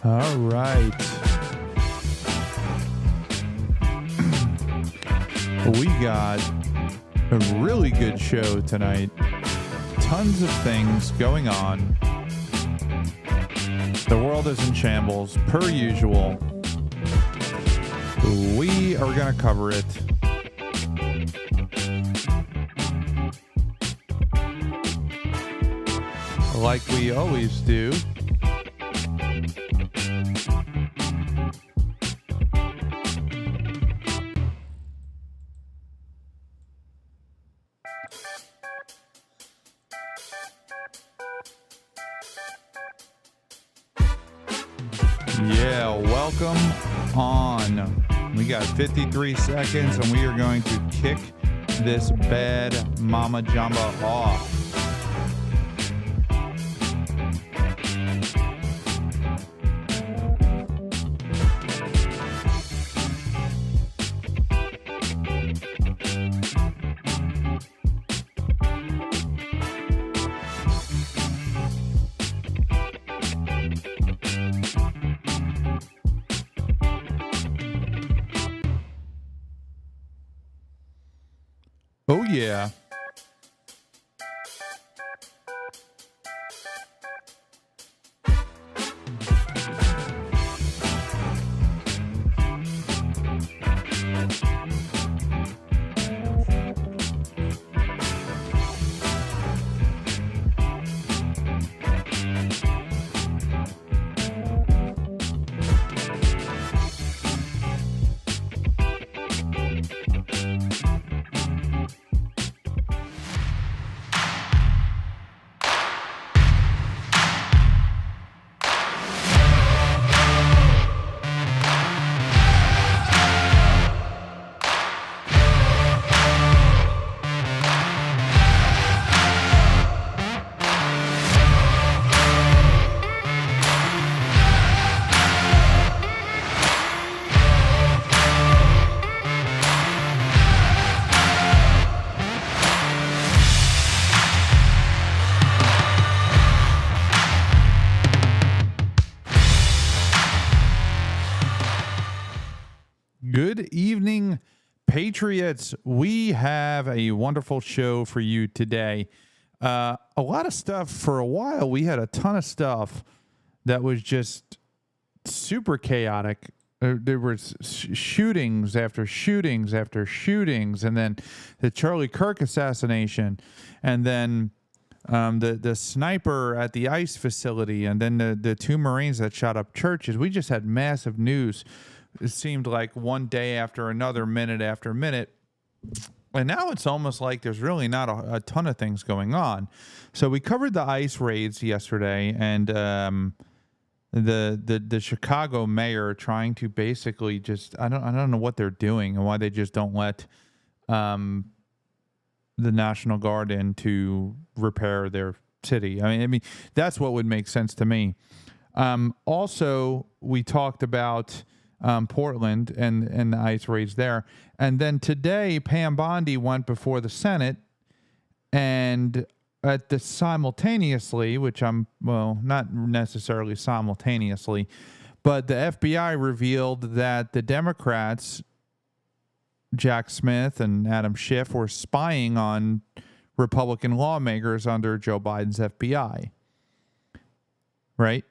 All right. We got a really good show tonight. Tons of things going on. The world is in shambles, per usual. We are going to cover it. Like we always do. Yeah, welcome on. We got 53 seconds and we are going to kick this bad mama jamba off. Oh, yeah. Good evening, Patriots. We have a wonderful show for you today. A lot of stuff for a while. We had a ton of stuff that was just super chaotic. There was shootings after shootings after shootings, and then the Charlie Kirk assassination, and then the sniper at the ICE facility, and then the two Marines that shot up churches. We just had massive news. It seemed like one day after another, minute after minute. And now it's almost like there's really not a ton of things going on. So we covered the ICE raids yesterday, and the Chicago mayor trying to basically just I don't know what they're doing and why they just don't let the National Guard in to repair their city. I mean, that's what would make sense to me. Also, we talked about Portland and the ICE raids there. And then today, Pam Bondi went before the Senate and simultaneously, not necessarily simultaneously, but the FBI revealed that the Democrats, Jack Smith and Adam Schiff, were spying on Republican lawmakers under Joe Biden's FBI. Right?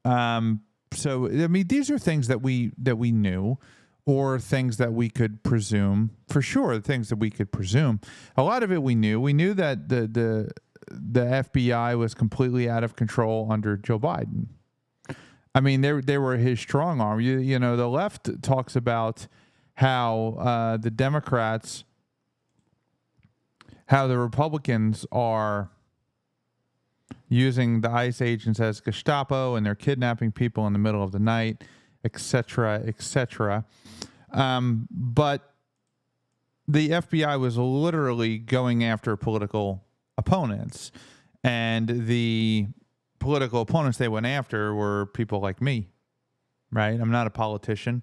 So, I mean, these are things that we knew, or things that we could presume. For sure, things that we could presume. A lot of it we knew. We knew that the FBI was completely out of control under Joe Biden. I mean, they were his strong arm. You know, the left talks about how the Democrats, how the Republicans are using the ICE agents as Gestapo, and they're kidnapping people in the middle of the night, etc., etc. But the FBI was literally going after political opponents, and the political opponents they went after were people like me, right? I'm not a politician.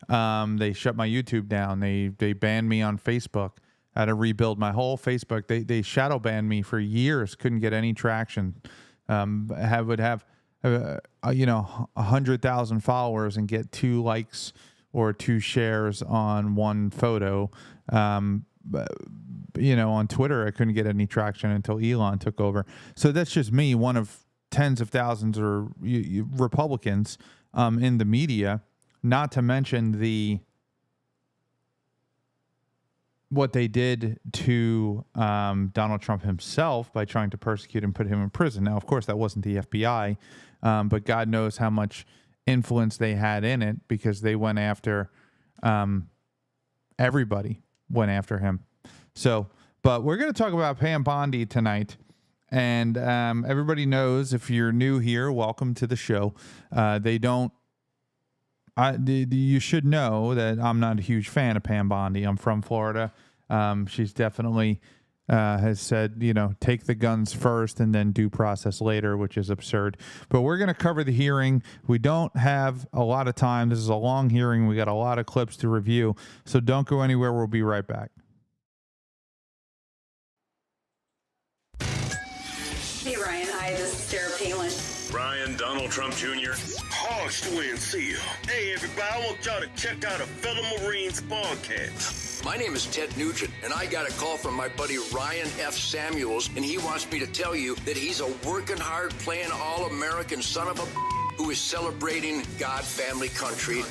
They shut my YouTube down. They banned me on Facebook. I had to rebuild my whole Facebook. They shadow banned me for years. Couldn't get any traction. Would have 100,000 followers and get 2 likes or 2 shares on one photo. On Twitter, I couldn't get any traction until Elon took over. So that's just me, one of tens of thousands of Republicans in the media. Not to mention what they did to Donald Trump himself by trying to persecute and put him in prison. Now, of course, that wasn't the FBI, but God knows how much influence they had in it, because they went after everybody went after him. So, but we're going to talk about Pam Bondi tonight. And everybody knows, if you're new here, welcome to the show. You should know that I'm not a huge fan of Pam Bondi. I'm from Florida. She's definitely has said, take the guns first and then due process later, which is absurd. But we're going to cover the hearing. We don't have a lot of time. This is a long hearing. We got a lot of clips to review. So don't go anywhere. We'll be right back. Hey, Ryan. Hi, this is Sarah Palin. Ryan, Donald Trump Jr. Harsh to win, see you. Hey, everybody, I want y'all to check out a fellow Marines podcast. My name is Ted Nugent, and I got a call from my buddy Ryan F. Samuels, and he wants me to tell you that he's a working hard, playing all-American son of a who is celebrating God, family, country.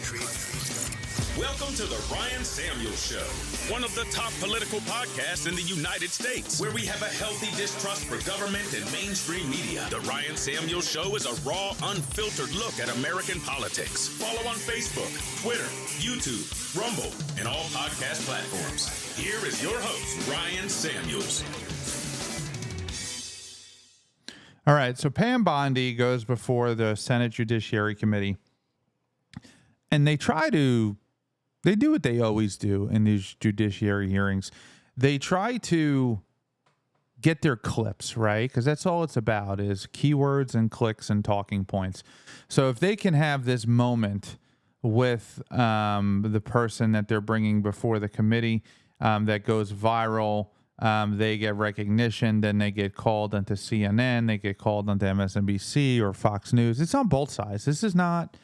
Welcome to the Ryan Samuels Show, one of the top political podcasts in the United States, where we have a healthy distrust for government and mainstream media. The Ryan Samuels Show is a raw, unfiltered look at American politics. Follow on Facebook, Twitter, YouTube, Rumble, and all podcast platforms. Here is your host, Ryan Samuels. All right, so Pam Bondi goes before the Senate Judiciary Committee, and they do what they always do in these judiciary hearings. They try to get their clips, right? Because that's all it's about, is keywords and clicks and talking points. So if they can have this moment with the person that they're bringing before the committee that goes viral, they get recognition, then they get called onto CNN, they get called onto MSNBC or Fox News. It's on both sides. This is not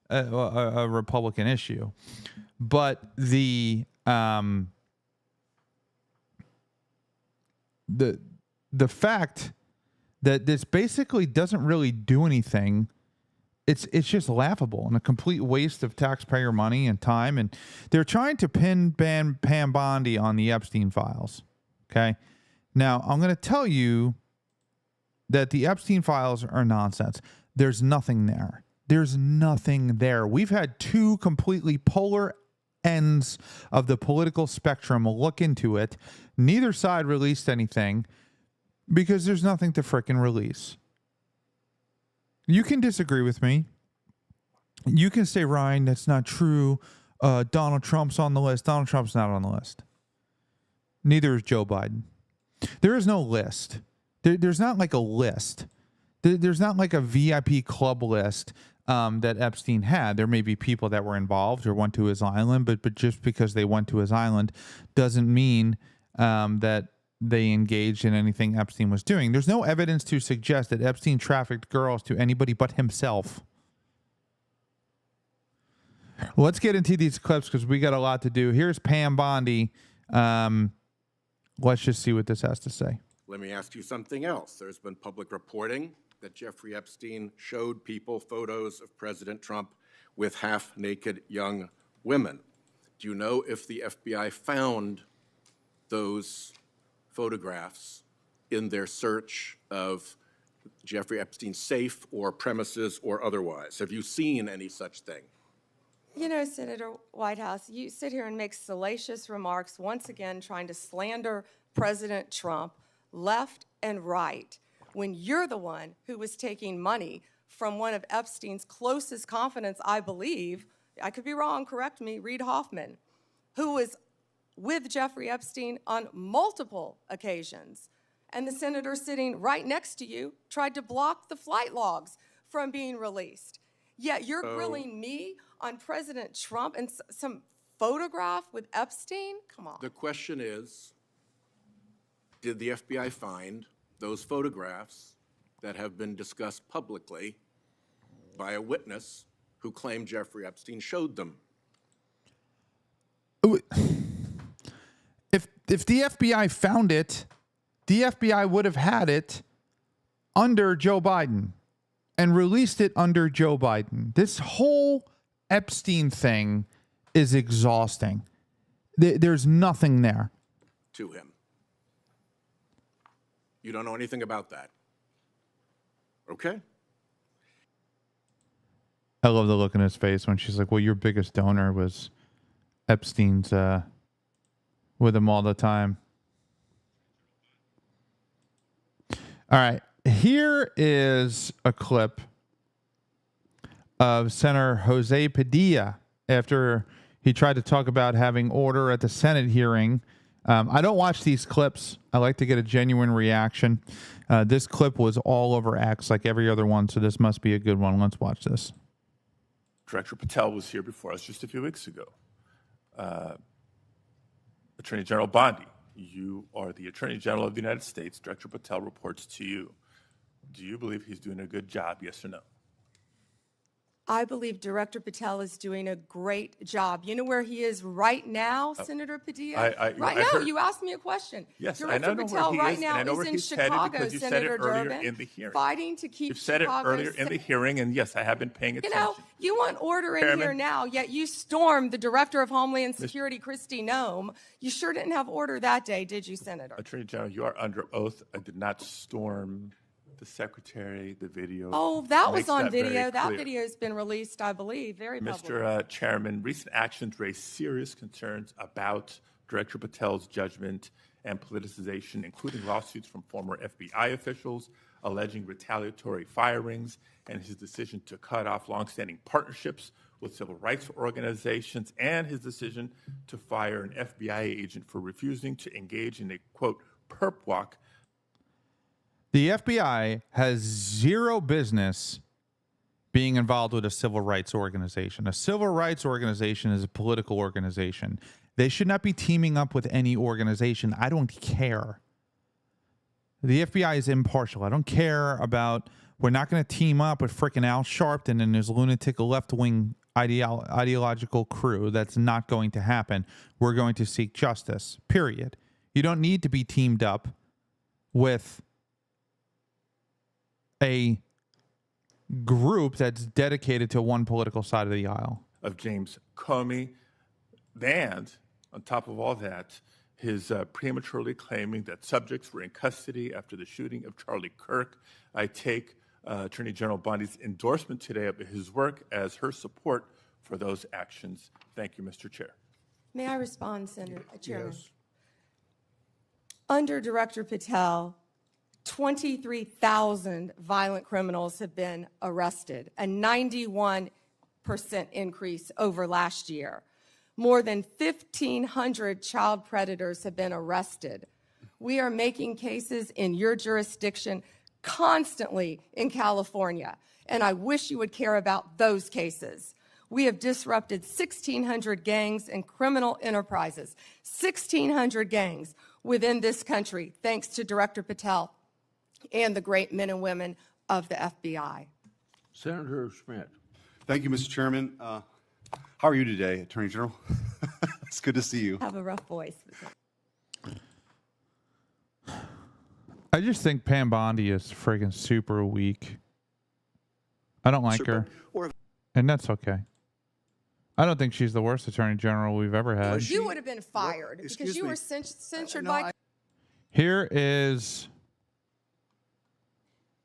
a Republican issue. But the fact that this basically doesn't really do anything, it's just laughable and a complete waste of taxpayer money and time. And they're trying to ban Pam Bondi on the Epstein files. Okay, now I'm going to tell you that the Epstein files are nonsense. There's nothing there. There's nothing there. We've had 2 completely polar ends of the political spectrum look into it. Neither side released anything because there's nothing to frickin' release. You can disagree with me. You can say, Ryan, that's not true. Donald Trump's on the list. Donald Trump's not on the list. Neither is Joe Biden. There is no list. There's not like a list. There's not like a VIP club list that Epstein had. There may be people that were involved or went to his island, but just because they went to his island doesn't mean that they engaged in anything Epstein was doing. There's no evidence to suggest that Epstein trafficked girls to anybody but himself. Let's get into these clips because we got a lot to do. Here's Pam Bondi. Let's just see what this has to say. Let me ask you something else. There's been public reporting that Jeffrey Epstein showed people photos of President Trump with half-naked young women. Do you know if the FBI found those photographs in their search of Jeffrey Epstein's safe or premises or otherwise? Have you seen any such thing? You know, Senator Whitehouse, you sit here and make salacious remarks, once again trying to slander President Trump left and right, when you're the one who was taking money from one of Epstein's closest confidants, I believe, I could be wrong, correct me, Reid Hoffman, who was with Jeffrey Epstein on multiple occasions. And the senator sitting right next to you tried to block the flight logs from being released. Yet you're grilling me on President Trump and some photograph with Epstein? Come on. The question is, did the FBI find those photographs that have been discussed publicly by a witness who claimed Jeffrey Epstein showed them? If the FBI found it, the FBI would have had it under Joe Biden and released it under Joe Biden. This whole Epstein thing is exhausting. There's nothing there. To him. You don't know anything about that. Okay. I love the look in his face when she's like, well, your biggest donor was Epstein's with him all the time. All right. Here is a clip of Senator Jose Padilla after he tried to talk about having order at the Senate hearing. I don't watch these clips. I like to get a genuine reaction. This clip was all over X like every other one, so this must be a good one. Let's watch this. Director Patel was here before us just a few weeks ago. Attorney General Bondi, you are the Attorney General of the United States. Director Patel reports to you. Do you believe he's doing a good job, yes or no? I believe Director Patel is doing a great job. You know where he is right now, Senator Padilla? Right now, you asked me a question. Yes, Director I know Patel where he right is, now and I know where is in he's headed Chicago, because you said Senator it earlier Durbin, in the hearing. fighting to keep You've said Chicago it earlier in the hearing, and yes, I have been paying attention. You know, you want order in Chairman, here now, yet you stormed the Director of Homeland Security, Kristi Noem. You sure didn't have order that day, did you, Senator? Attorney General, you are under oath. I did not storm the secretary, the video. Oh, that was on video. Very That clear. video has been released, I believe, very public. Mr. Chairman, recent actions raise serious concerns about Director Patel's judgment and politicization, including lawsuits from former FBI officials alleging retaliatory firings and his decision to cut off longstanding partnerships with civil rights organizations and his decision to fire an FBI agent for refusing to engage in a, quote, perp walk. The FBI has zero business being involved with a civil rights organization. A civil rights organization is a political organization. They should not be teaming up with any organization. I don't care. The FBI is impartial. I don't care about, we're not going to team up with frickin' Al Sharpton and his lunatic left-wing ideological crew. That's not going to happen. We're going to seek justice, period. You don't need to be teamed up with a group that's dedicated to one political side of the aisle. Of James Comey, and on top of all that, his prematurely claiming that subjects were in custody after the shooting of Charlie Kirk. I take Attorney General Bondi's endorsement today of his work as her support for those actions. Thank you, Mr. Chair. May I respond, Senator Chairman? Yes. Under Director Patel, 23,000 violent criminals have been arrested, a 91% increase over last year. More than 1,500 child predators have been arrested. We are making cases in your jurisdiction constantly in California, and I wish you would care about those cases. We have disrupted 1,600 gangs and criminal enterprises, 1,600 gangs within this country, thanks to Director Patel and the great men and women of the FBI. Senator Schmidt. Thank you, Mr. Chairman. How are you today, Attorney General? It's good to see you. Have a rough voice. I just think Pam Bondi is friggin' super weak. I don't like her, and that's okay. I don't think she's the worst Attorney General we've ever had. You would have been fired because you were censured by... Here is...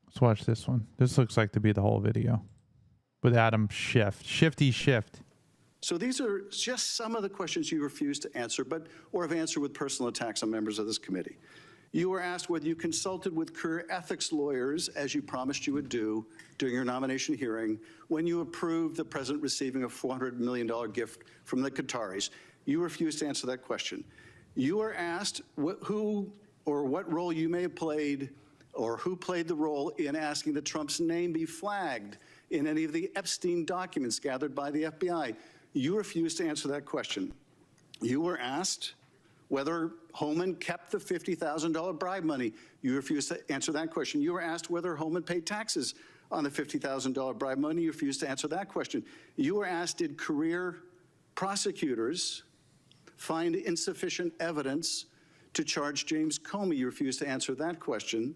Let's watch this one. This looks like to be the whole video with Adam Schiff. Shifty Shift. So these are just some of the questions you refused to answer, or have answered with personal attacks on members of this committee. You were asked whether you consulted with career ethics lawyers, as you promised you would do during your nomination hearing, when you approved the president receiving a $400 million gift from the Qataris. You refused to answer that question. You were asked who or what role you may have played, or who played the role in asking that Trump's name be flagged in any of the Epstein documents gathered by the FBI. You refused to answer that question. You were asked whether Holman kept the $50,000 bribe money. You refused to answer that question. You were asked whether Holman paid taxes on the $50,000 bribe money. You refused to answer that question. You were asked, did career prosecutors find insufficient evidence to charge James Comey? You refused to answer that question.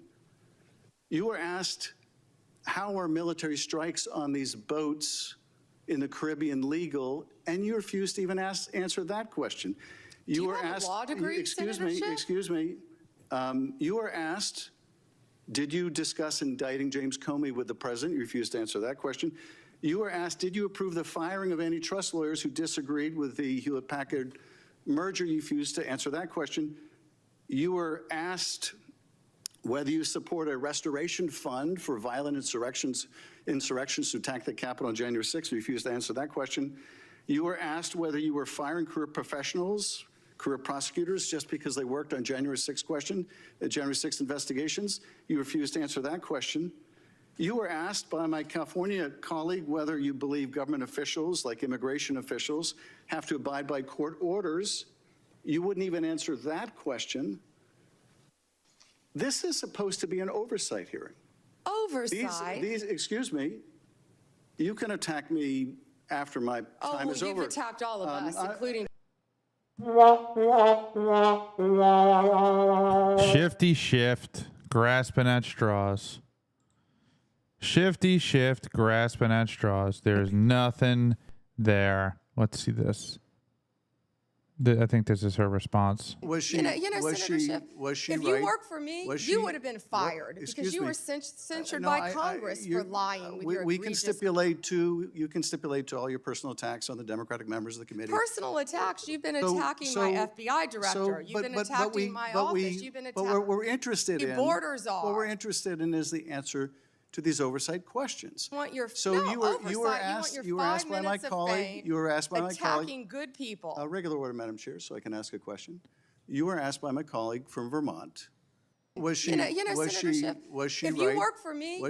You were asked, how are military strikes on these boats in the Caribbean legal? And you refused to even answer that question. You were asked, law degree, excuse me. You were asked, did you discuss indicting James Comey with the president? You refused to answer that question. You were asked, did you approve the firing of antitrust lawyers who disagreed with the Hewlett-Packard merger? You refused to answer that question. You were asked whether you support a restoration fund for violent insurrections to attack the Capitol on January 6th. You refused to answer that question. You were asked whether you were firing career professionals, career prosecutors, just because they worked on January 6th investigations. You refused to answer that question. You were asked by my California colleague whether you believe government officials, like immigration officials, have to abide by court orders. You wouldn't even answer that question. This is supposed to be an oversight hearing. Oversight? Excuse me, you can attack me after my time is over. You've attacked all of us, including... Shifty Shift, grasping at straws. Shifty Shift, grasping at straws. There's nothing there. Let's see this. I think this is her response. Was she? Senator Schiff, if you worked for me, you would have been fired because you were censured by Congress for lying with your We can stipulate to, you can stipulate to all your personal attacks on the Democratic members of the committee. Personal attacks? You've been attacking my FBI director. You've been attacking my office. You've been attacking... But what we're interested in... borders are. What we're interested in is the answer to these oversight questions. You were asked by my colleague. You were asked by my colleague. Attacking good people. Regular order, Madam Chair, so I can ask a question. You were asked by my colleague from Vermont. Was she? Senator Schiff, was she? If you work for me,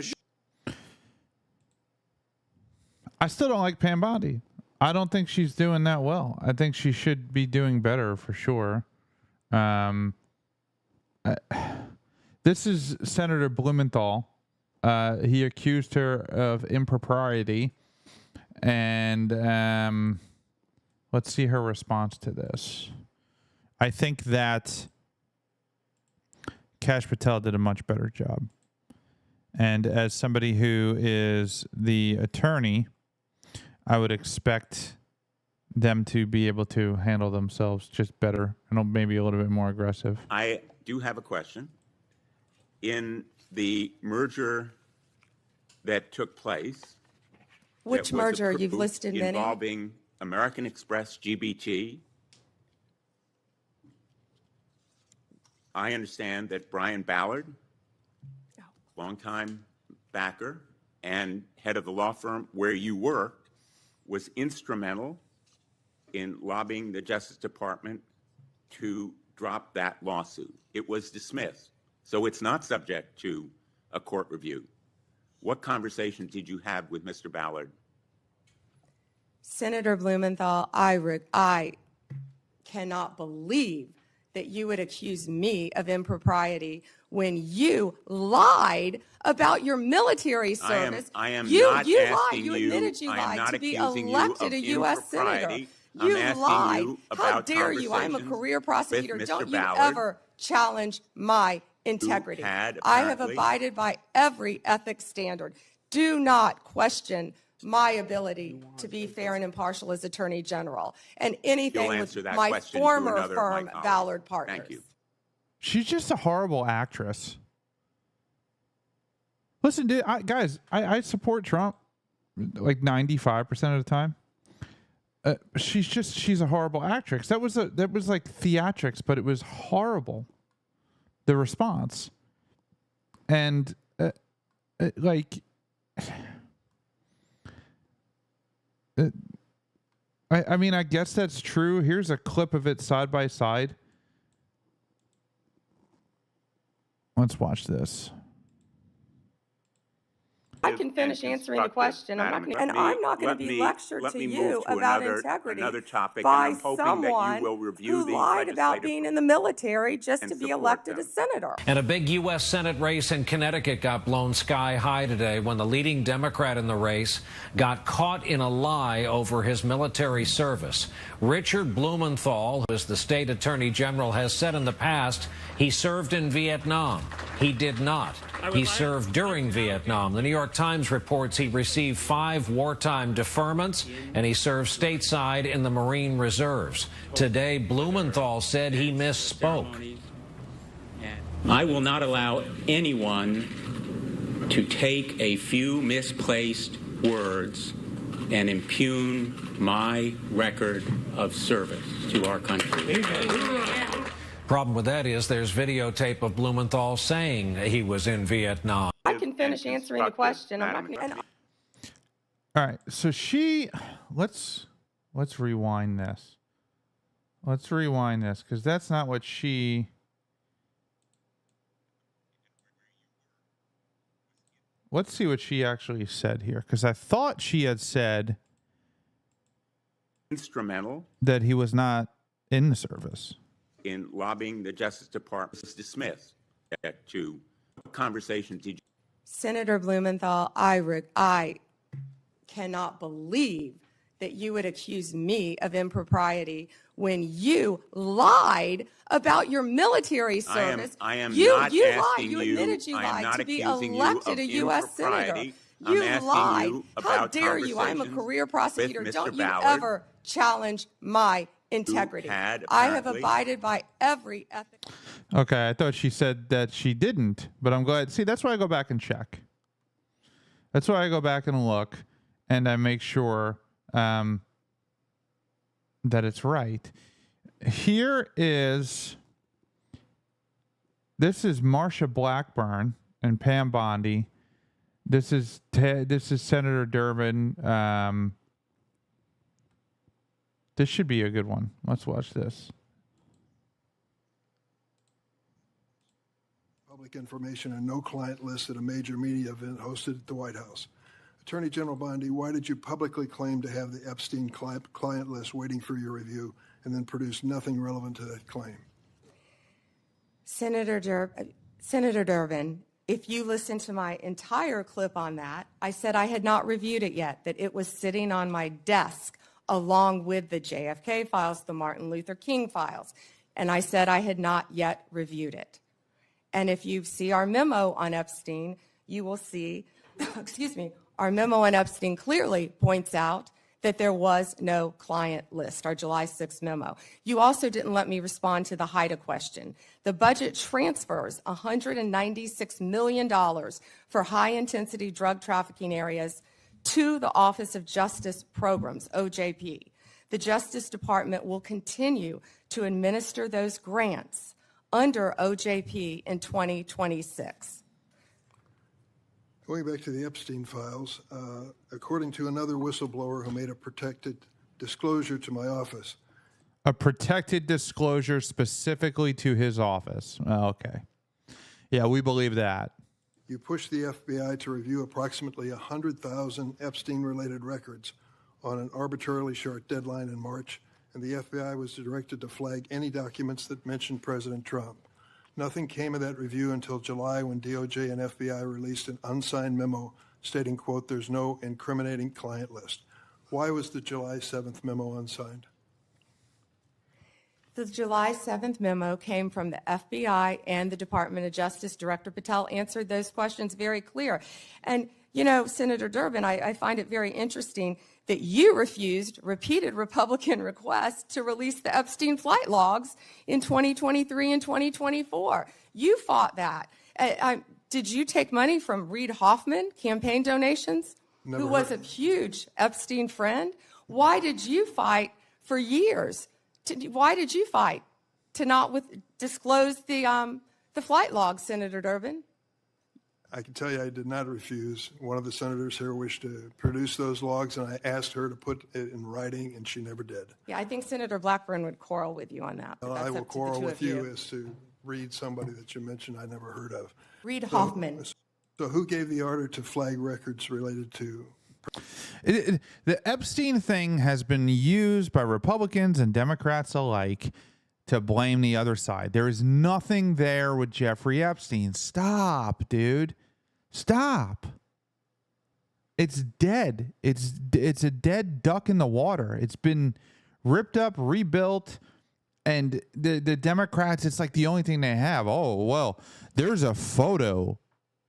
I still don't like Pam Bondi. I don't think she's doing that well. I think she should be doing better for sure. This is Senator Blumenthal. He accused her of impropriety, and let's see her response to this. I think that Kash Patel did a much better job. And as somebody who is the attorney, I would expect them to be able to handle themselves just better and maybe a little bit more aggressive. I do have a question. In the merger that took place. Which merger? You've listed many. Involving American Express GBT. I understand that Brian Ballard, longtime backer and head of the law firm where you worked, was instrumental in lobbying the Justice Department to drop that lawsuit. It was dismissed, so it's not subject to a court review. What conversations did you have with Mr. Ballard? Senator Blumenthal, I cannot believe that you would accuse me of impropriety when you lied about your military service. I am you not lied. asking You you. admitted you I am lied not to be accusing you elected of a U.S. senator. impropriety. You I'm asking lied. you How about dare you? I'm a conversations career prosecutor. with Mr. Don't you Ballard. ever challenge my integrity. had I have apparently- abided by every ethics standard. Do not question my ability to be fair and impartial as Attorney General, and anything You'll with answer that my question to former another of my firm, colleagues. Ballard Partners. Thank you. She's just a horrible actress. Listen, dude, guys, I support Trump like 95% of the time. She's a horrible actress. That was like theatrics, but it was horrible. The response. And I mean, I guess that's true. Here's a clip of it side by side. Let's watch this. I can finish answering the question. I'm not going to be lectured to you about integrity topic, by and I'm hoping someone that you will review who these lied about legislative being in the military just and to be support elected them. a senator. And a big U.S. Senate race in Connecticut got blown sky high today when the leading Democrat in the race got caught in a lie over his military service. Richard Blumenthal, who is the state attorney general, has said in the past he served in Vietnam. He did not. He served during Vietnam. The New York Times reports he received 5 wartime deferments, and he served stateside in the Marine Reserves. Today, Blumenthal said he misspoke. I will not allow anyone to take a few misplaced words and impugn my record of service to our country. Problem with that is there's videotape of Blumenthal saying he was in Vietnam. I can finish answering the question. I'm not going to. All right, so let's rewind this. Let's rewind this because that's not what she. Let's see what she actually said here because I thought she had said Instrumental that he was not in the service. In lobbying the Justice Department was dismissed. To conversations did you Senator Blumenthal, I cannot believe that you would accuse me of impropriety when you lied about your military service. I am you not lied. asking You you. admitted you I am lied not to be accusing you elected of a U.S. senator. impropriety. You I'm asking lied. you How about dare you? I'm a conversations career prosecutor. with Mr. Don't you Ballard. ever challenge my integrity. had I have apparently- abided by every ethic. Okay, I thought she said that she didn't, but I'm glad. See, that's why I go back and check. That's why I go back and look, and I make sure that it's right. This is Marsha Blackburn and Pam Bondi. This is Senator Durbin. This should be a good one. Let's watch this. Public information and no client list at a major media event hosted at the White House. Attorney General Bondi, why did you publicly claim to have the Epstein client list waiting for your review and then produce nothing relevant to that claim? Senator Durbin, if you listen to my entire clip on that, I said I had not reviewed it yet, that it was sitting on my desk along with the JFK files, the Martin Luther King files, and I said I had not yet reviewed it. And if you see our memo on Epstein, you will see, excuse me, our memo on Epstein clearly points out that there was no client list, our July 6th memo. You also didn't let me respond to the HIDTA question. The budget transfers $196 million for high-intensity drug trafficking areas to the Office of Justice Programs, OJP. The Justice Department will continue to administer those grants under OJP in 2026. Going back to the Epstein files, according to another whistleblower who made a protected disclosure to my office. A protected disclosure specifically to his office. Oh, okay. Yeah, we believe that. You pushed the FBI to review approximately 100,000 Epstein-related records on an arbitrarily short deadline in March, and the FBI was directed to flag any documents that mentioned President Trump. Nothing came of that review until July when DOJ and FBI released an unsigned memo stating, quote, there's no incriminating client list. Why was the July 7th memo unsigned? The July 7th memo came from the FBI and the Department of Justice. Director Patel answered those questions very clear. And, you know, Senator Durbin, I find it very interesting that you refused repeated Republican requests to release the Epstein flight logs in 2023 and 2024. You fought that. Did you take money from Reid Hoffman, campaign donations, who was a huge Epstein friend? Why did you fight for years? Why did you fight to not disclose the flight logs, Senator Durbin? I can tell you I did not refuse. One of the senators here wished to produce those logs, and I asked her to put it in writing, and she never did. Yeah, I think Senator Blackburn would quarrel with you on that. Well, I will quarrel with you as to Reid, somebody that you mentioned I never heard of. Reid Hoffman. So who gave the order to flag records related to... The Epstein thing has been used by Republicans and Democrats alike to blame the other side. There is nothing there with Jeffrey Epstein. Stop, dude. Stop. It's dead. It's a dead duck in the water. It's been ripped up, rebuilt, and the Democrats, it's like the only thing they have. Oh, well, there's a photo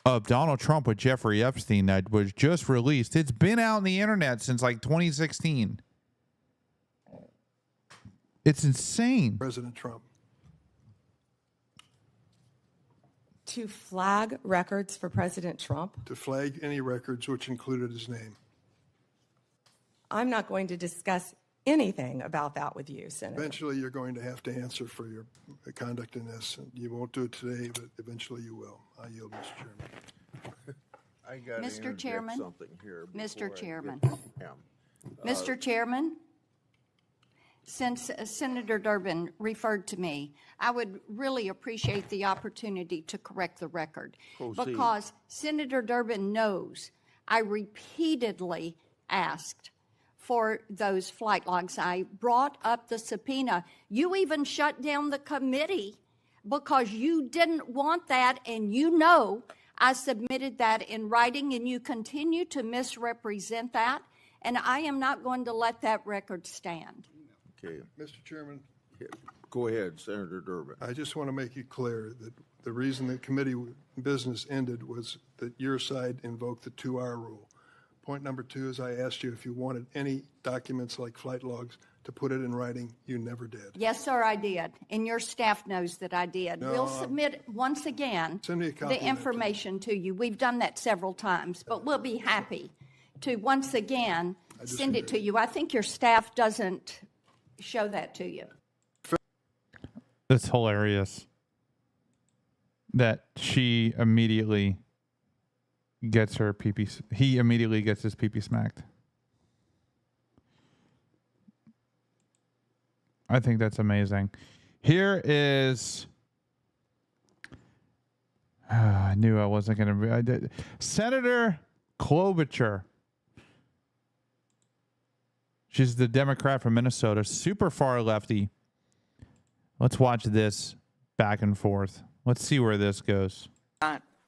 of Donald Trump with Jeffrey Epstein that was just released. It's been out on the internet since like 2016. It's insane. President Trump. To flag records for President Trump? To flag any records which included his name. I'm not going to discuss anything about that with you, Senator. Eventually, you're going to have to answer for your conduct in this. You won't do it today, but eventually you will. I yield, Mr. Chairman. I got Mr. Chairman. Something here Mr. Chairman. Mr. Chairman, since Senator Durbin referred to me, I would really appreciate the opportunity to correct the record. Proceed. Because Senator Durbin knows I repeatedly asked for those flight logs. I brought up the subpoena. You even shut down the committee because you didn't want that, and you know I submitted that in writing, and you continue to misrepresent that, and I am not going to let that record stand. Okay. Mr. Chairman. Go ahead, Senator Durbin. I just want to make it clear that the reason the committee business ended was that your side invoked the 2-hour rule. Point number 2 is I asked you if you wanted any documents like flight logs to put it in writing. You never did. Yes, sir, I did. And your staff knows that I did. No, we'll submit once again send me a copy the information to you. We've done that several times, but we'll be happy to once again send it to you. I think your staff doesn't show that to you. It's hilarious that she immediately gets her pee-pee. He immediately gets his pee-pee smacked. I think that's amazing. Here is... I knew I wasn't going to... Senator Klobuchar. She's the Democrat from Minnesota. Super far lefty. Let's watch this back and forth. Let's see where this goes.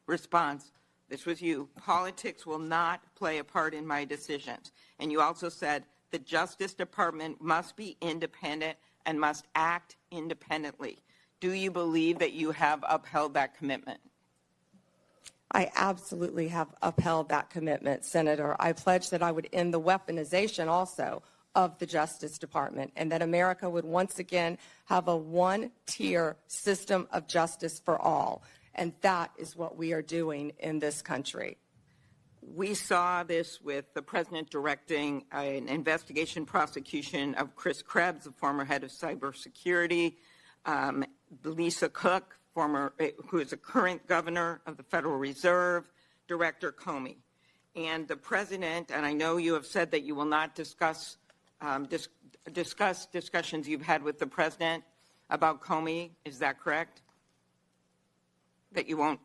Response. This was you. Politics will not play a part in my decisions. And you also said the Justice Department must be independent and must act independently. Do you believe that you have upheld that commitment? I absolutely have upheld that commitment, Senator. I pledged that I would end the weaponization also of the Justice Department, and that America would once again have a one-tier system of justice for all. And that is what we are doing in this country. We saw this with the president directing an investigation prosecution of Chris Krebs, the former head of cybersecurity, Lisa Cook, who is a current governor of the Federal Reserve, Director Comey. And the president, and I know you have said that you will not discuss discussions you've had with the president about Comey. Is that correct? That you won't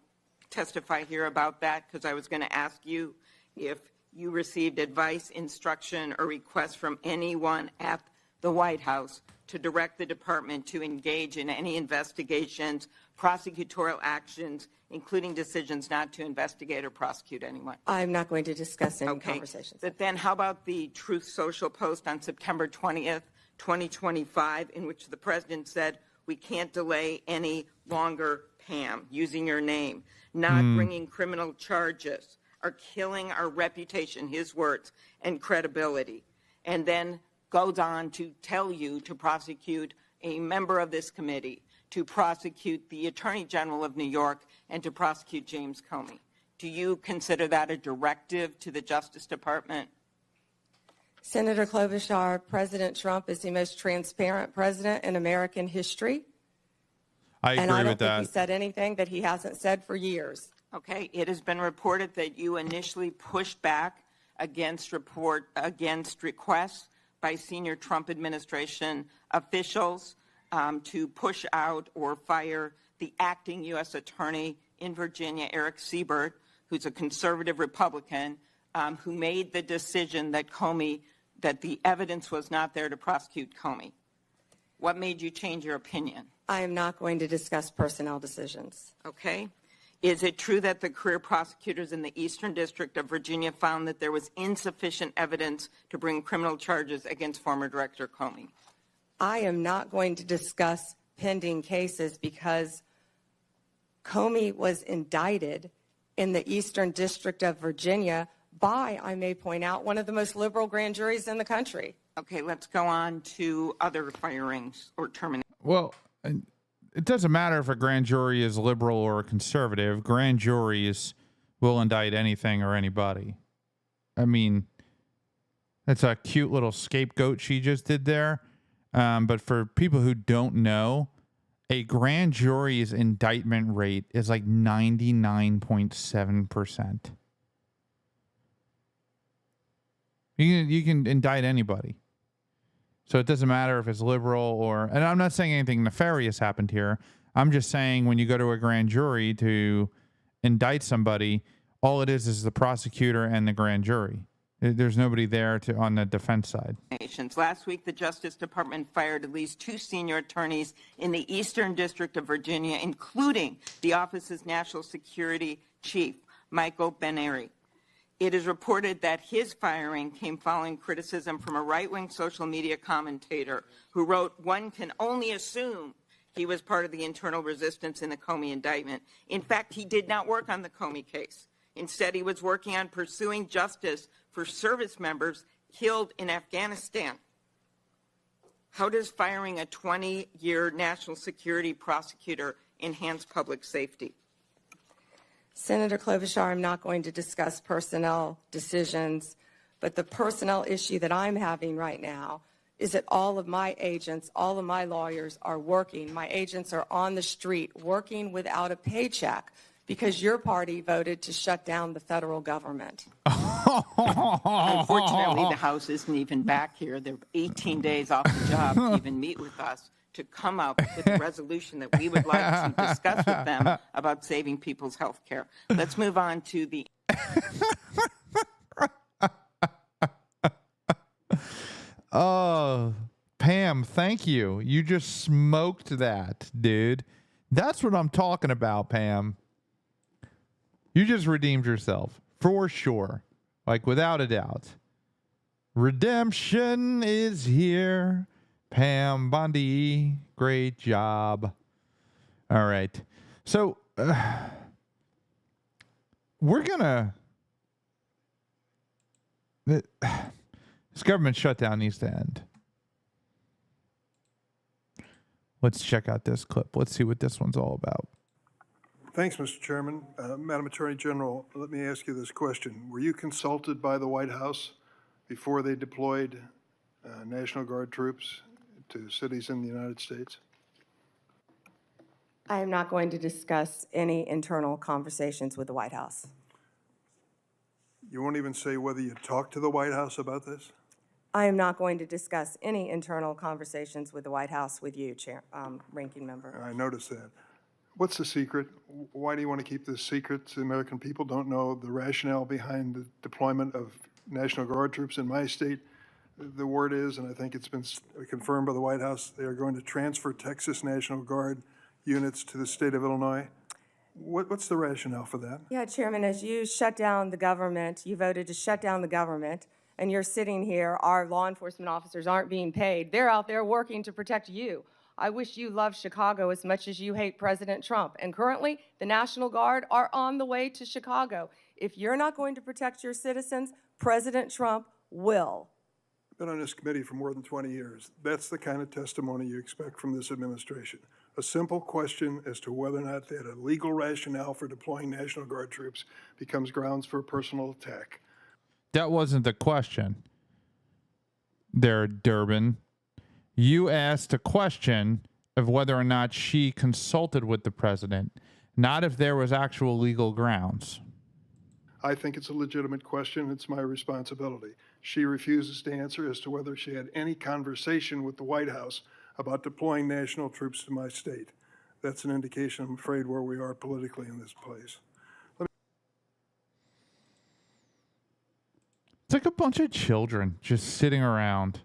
testify here about that? Because I was going to ask you if you received advice, instruction, or request from anyone at the White House to direct the department to engage in any investigations, prosecutorial actions, including decisions not to investigate or prosecute anyone. I'm not going to discuss any conversations. But then how about the Truth Social post on September 20th, 2025, in which the president said, we can't delay any longer, Pam, using your name, not bringing criminal charges, are killing our reputation, his words, and credibility. And then goes on to tell you to prosecute a member of this committee, to prosecute the Attorney General of New York, and to prosecute James Comey. Do you consider that a directive to the Justice Department? Senator Klobuchar, President Trump is the most transparent president in American history. I agree and I don't with think that. he said anything that he hasn't said for years. Okay, it has been reported that you initially pushed back against requests by senior Trump administration officials to push out or fire the acting U.S. attorney in Virginia, Eric Siebert, who's a conservative Republican, who made the decision that that the evidence was not there to prosecute Comey. What made you change your opinion? I am not going to discuss personnel decisions. Okay. Is it true that the career prosecutors in the Eastern District of Virginia found that there was insufficient evidence to bring criminal charges against former Director Comey? I am not going to discuss pending cases because Comey was indicted in the Eastern District of Virginia by, I may point out, one of the most liberal grand juries in the country. Okay, let's go on to other firings or terminations. Well, it doesn't matter if a grand jury is liberal or conservative. Grand juries will indict anything or anybody. I mean, that's a cute little scapegoat she just did there. But for people who don't know, a grand jury's indictment rate is like 99.7%. You can indict anybody. So it doesn't matter if it's liberal or, and I'm not saying anything nefarious happened here. I'm just saying when you go to a grand jury to indict somebody, all it is the prosecutor and the grand jury. There's nobody there on the defense side. Last week, the Justice Department fired at least 2 senior attorneys in the Eastern District of Virginia, including the office's national security chief, Michael Benary. It is reported that his firing came following criticism from a right-wing social media commentator who wrote, "One can only assume he was part of the internal resistance in the Comey indictment." In fact, he did not work on the Comey case. Instead, he was working on pursuing justice for service members killed in Afghanistan. How does firing a 20-year national security prosecutor enhance public safety? Senator Klobuchar, I'm not going to discuss personnel decisions, but the personnel issue that I'm having right now is that all of my agents, all of my lawyers are working. My agents are on the street working without a paycheck because your party voted to shut down the federal government. Unfortunately, the House isn't even back here. They're 18 days off the job to even meet with us to come up with a resolution that we would like to discuss with them about saving people's health care. Let's move on to the... Oh, Pam, thank you. You just smoked that, dude. That's what I'm talking about, Pam. You just redeemed yourself, for sure. Like, without a doubt. Redemption is here. Pam Bondi, great job. All right. So, we're going to... This government shutdown needs to end. Let's check out this clip. Let's see what this one's all about. Thanks, Mr. Chairman. Madam Attorney General, let me ask you this question. Were you consulted by the White House before they deployed National Guard troops to cities in the United States? I am not going to discuss any internal conversations with the White House. You won't even say whether you talked to the White House about this? I am not going to discuss any internal conversations with the White House with you, Ranking Member. I noticed that. What's the secret? Why do you want to keep this secret? The American people don't know the rationale behind the deployment of National Guard troops in my state. The word is, and I think it's been confirmed by the White House, they are going to transfer Texas National Guard units to the state of Illinois. What's the rationale for that? Yeah, Chairman, as you shut down the government, you voted to shut down the government, and you're sitting here, our law enforcement officers aren't being paid. They're out there working to protect you. I wish you loved Chicago as much as you hate President Trump. And currently, the National Guard are on the way to Chicago. If you're not going to protect your citizens, President Trump will. I've been on this committee for more than 20 years. That's the kind of testimony you expect from this administration. A simple question as to whether or not they had a legal rationale for deploying National Guard troops becomes grounds for a personal attack. That wasn't the question there, Durbin. You asked a question of whether or not she consulted with the president, not if there was actual legal grounds. I think it's a legitimate question. It's my responsibility. She refuses to answer as to whether she had any conversation with the White House about deploying national troops to my state. That's an indication, I'm afraid, where we are politically in this place. It's like a bunch of children just sitting around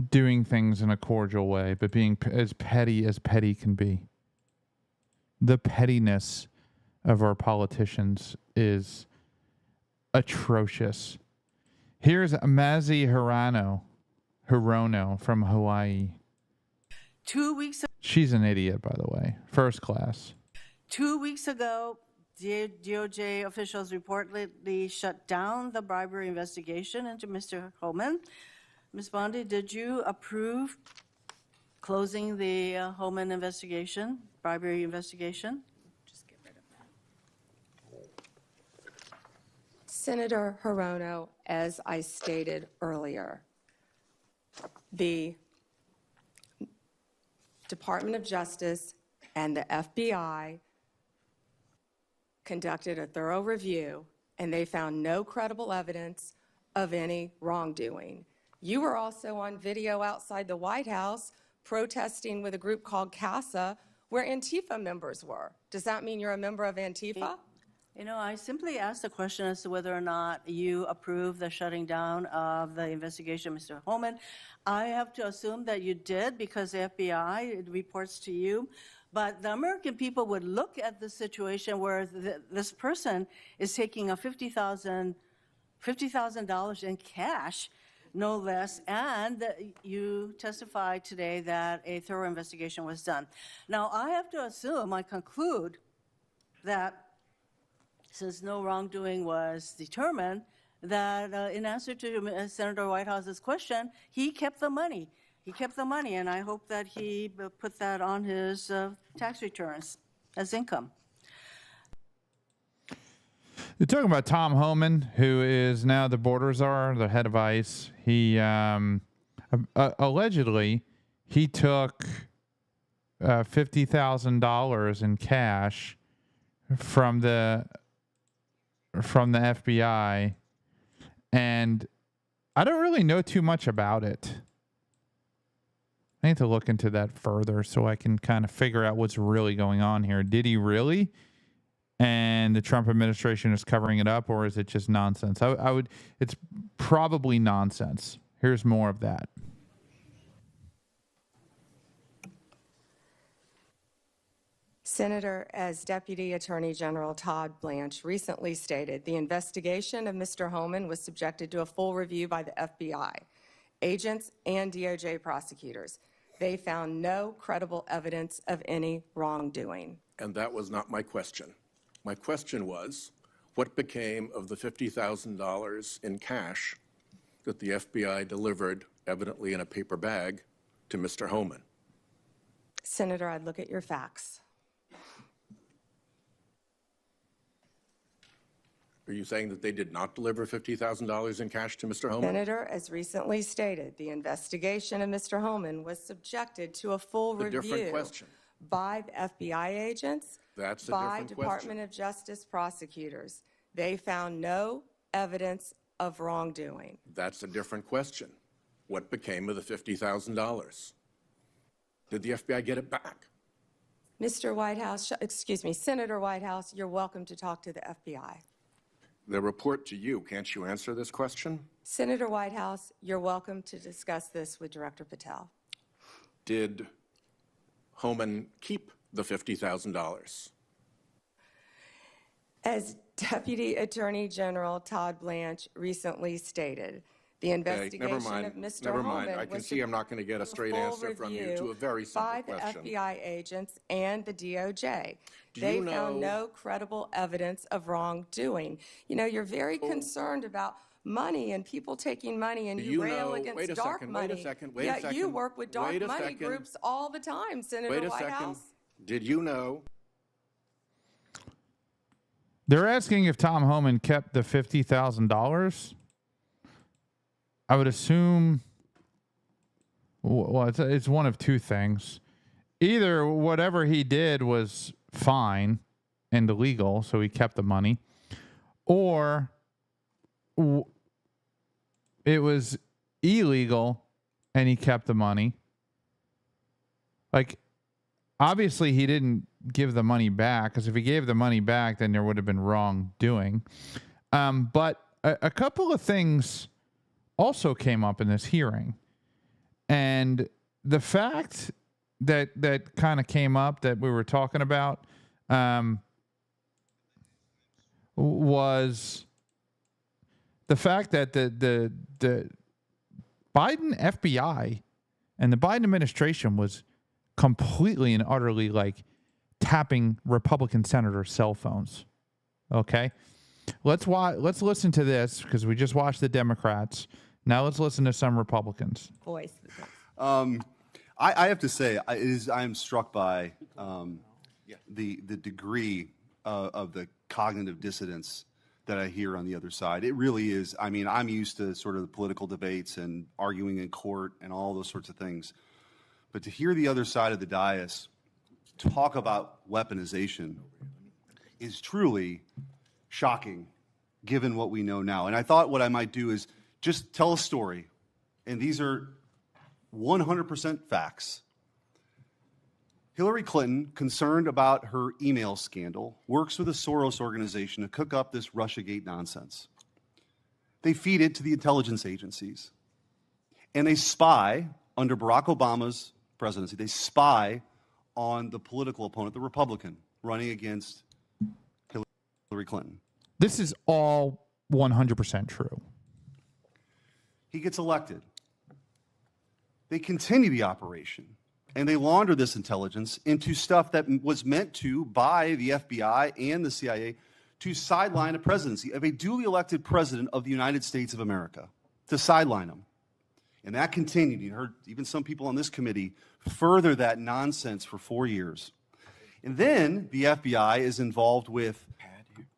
doing things in a cordial way, but being as petty can be. The pettiness of our politicians is atrocious. Here's Mazi Hirono from Hawaii. 2 weeks ago, She's an idiot, by the way. First class. 2 weeks ago, DOJ officials reportedly shut down the bribery investigation into Mr. Homan. Ms. Bondi, did you approve closing the Homan investigation, bribery investigation? Just get rid of that. Senator Hirono, as I stated earlier, the Department of Justice and the FBI conducted a thorough review, and they found no credible evidence of any wrongdoing. You were also on video outside the White House protesting with a group called CASA, where Antifa members were. Does that mean you're a member of Antifa? You know, I simply asked the question as to whether or not you approve the shutting down of the investigation, Mr. Homan. I have to assume that you did because the FBI reports to you. But the American people would look at the situation where this person is taking a $50,000 in cash, no less, and you testified today that a thorough investigation was done. Now, I have to assume, I conclude, that since no wrongdoing was determined, that in answer to Senator Whitehouse's question, he kept the money. He kept the money, and I hope that he put that on his tax returns as income. You're talking about Tom Homan, who is now the border czar, the head of ICE. He allegedly he took $50,000 in cash from the FBI, and I don't really know too much about it. I need to look into that further so I can kind of figure out what's really going on here. Did he really? And the Trump administration is covering it up, or is it just nonsense? It's probably nonsense. Here's more of that. Senator, as Deputy Attorney General Todd Blanche recently stated, the investigation of Mr. Homan was subjected to a full review by the FBI, agents, and DOJ prosecutors. They found no credible evidence of any wrongdoing. And that was not my question. My question was, what became of the $50,000 in cash that the FBI delivered, evidently in a paper bag, to Mr. Homan? Senator, I'd look at your facts. Are you saying that they did not deliver $50,000 in cash to Mr. Homan? Senator, as recently stated, the investigation of Mr. Homan was subjected to a full review by the FBI agents, by Department of Justice prosecutors. They found no evidence of wrongdoing. That's a different question. What became of the $50,000? Did the FBI get it back? Mr. Whitehouse, excuse me, Senator Whitehouse, you're welcome to talk to the FBI. The report to you, can't you answer this question? Senator Whitehouse, you're welcome to discuss this with Director Patel. Did Homan keep the $50,000? As Deputy Attorney General Todd Blanche recently stated, the investigation of Mr. Never mind. Homan I can was see I'm not going to get a straight full answer from you to a very simple by the question. FBI agents and the DOJ. Do They you found know- no credible evidence of wrongdoing. You know, you're very concerned about money and people taking money, and Do you you rail know- against wait a dark second, money. wait a second, wait a Yet you second, work with dark wait a money second. groups all the time, Senator Wait a second. Whitehouse. Did you know? They're asking if Tom Homan kept the $50,000. I would assume, well, it's one of two things. Either whatever he did was fine and illegal, so he kept the money, or it was illegal and he kept the money. Like, obviously he didn't give the money back, because if he gave the money back, then there would have been wrongdoing. But a couple of things also came up in this hearing. And the fact that kind of came up that we were talking about was the fact that the Biden FBI and the Biden administration was completely and utterly like tapping Republican senators' cell phones. Okay, let's listen to this, because we just watched the Democrats. Now let's listen to some Republicans. Voice. I have to say, I am struck by the degree of the cognitive dissonance that I hear on the other side. It really is. I mean, I'm used to sort of the political debates and arguing in court and all those sorts of things. But to hear the other side of the dais talk about weaponization is truly shocking, given what we know now. And I thought what I might do is just tell a story. And these are 100% facts. Hillary Clinton, concerned about her email scandal, works with a Soros organization to cook up this Russiagate nonsense. They feed it to the intelligence agencies. And they spy, under Barack Obama's presidency, they spy on the political opponent, the Republican, running against Hillary Clinton. This is all 100% true. He gets elected. They continue the operation, and they launder this intelligence into stuff that was meant to, by the FBI and the CIA, to sideline a presidency of a duly elected president of the United States of America, to sideline him. And that continued. You heard even some people on this committee further that nonsense for 4 years. And then the FBI is involved with